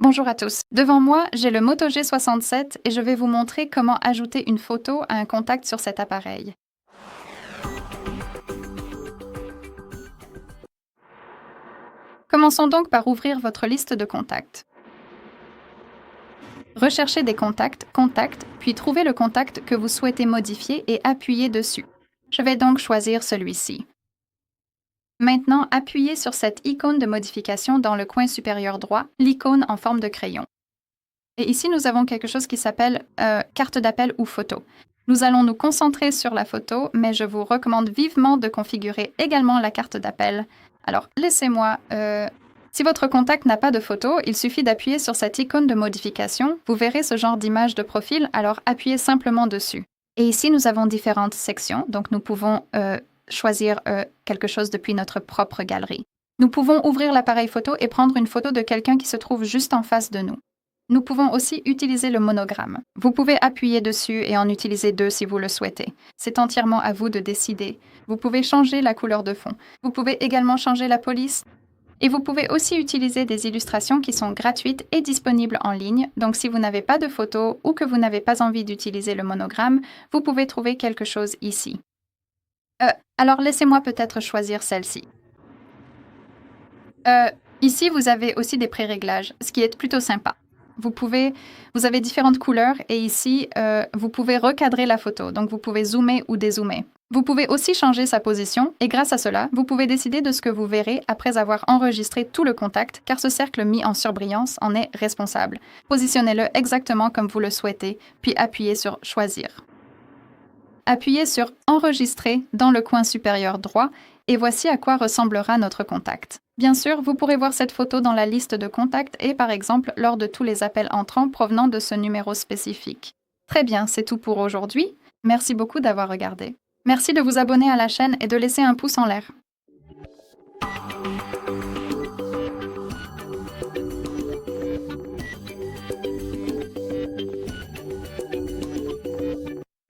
Bonjour à tous. Devant moi, j'ai le Moto G67 et je vais vous montrer comment ajouter une photo à un contact sur cet appareil. Commençons donc par ouvrir votre liste de contacts. Recherchez des contacts, Contact, puis trouvez le contact que vous souhaitez modifier et appuyez dessus. Je vais donc choisir celui-ci. Maintenant, appuyez sur cette icône de modification dans le coin supérieur droit, l'icône en forme de crayon. Et ici, nous avons quelque chose qui s'appelle carte d'appel ou photo. Nous allons nous concentrer sur la photo, mais je vous recommande vivement de configurer également la carte d'appel. Alors, laissez-moi... Si votre contact n'a pas de photo, il suffit d'appuyer sur cette icône de modification. Vous verrez ce genre d'image de profil, alors appuyez simplement dessus. Et ici, nous avons différentes sections, donc nous pouvons choisir quelque chose depuis notre propre galerie. Nous pouvons ouvrir l'appareil photo et prendre une photo de quelqu'un qui se trouve juste en face de nous. Nous pouvons aussi utiliser le monogramme. Vous pouvez appuyer dessus et en utiliser deux si vous le souhaitez. C'est entièrement à vous de décider. Vous pouvez changer la couleur de fond. Vous pouvez également changer la police. Et vous pouvez aussi utiliser des illustrations qui sont gratuites et disponibles en ligne. Donc si vous n'avez pas de photo ou que vous n'avez pas envie d'utiliser le monogramme, vous pouvez trouver quelque chose ici. Alors laissez-moi peut-être choisir celle-ci. Ici, vous avez aussi des pré-réglages, ce qui est plutôt sympa. Vous avez différentes couleurs et ici, vous pouvez recadrer la photo. Donc, vous pouvez zoomer ou dézoomer. Vous pouvez aussi changer sa position et grâce à cela, vous pouvez décider de ce que vous verrez après avoir enregistré tout le contact car ce cercle mis en surbrillance en est responsable. Positionnez-le exactement comme vous le souhaitez, puis appuyez sur Choisir. Appuyez sur Enregistrer dans le coin supérieur droit et voici à quoi ressemblera notre contact. Bien sûr, vous pourrez voir cette photo dans la liste de contacts et par exemple lors de tous les appels entrants provenant de ce numéro spécifique. Très bien, c'est tout pour aujourd'hui. Merci beaucoup d'avoir regardé. Merci de vous abonner à la chaîne et de laisser un pouce en l'air.